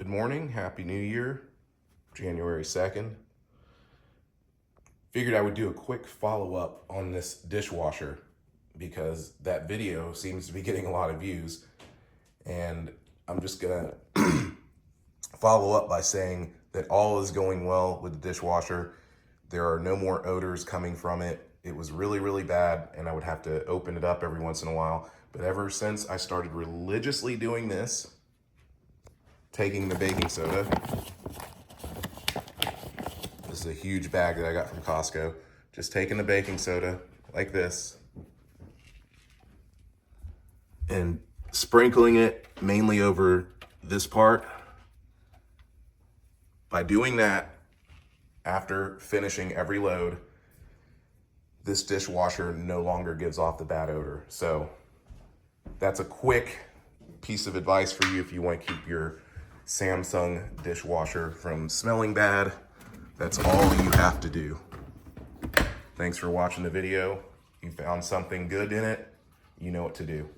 Good morning, Happy New Year, January 2nd. Figured I would do a quick follow-up on this dishwasher because that video seems to be getting a lot of views, and I'm just gonna follow up by saying that all is going well with the dishwasher. There are no more odors coming from it. It was really, really bad, and I would have to open it up every once in a while. But ever since I started religiously doing this, taking the baking soda, this is a huge bag that I got from Costco, just taking the baking soda like this and sprinkling it mainly over this part. By doing that, after finishing every load, this dishwasher no longer gives off the bad odor. So that's a quick piece of advice for you if you want to keep your Samsung dishwasher from smelling bad. That's all you have to do. Thanks for watching the video. You found something good in it, you know what to do.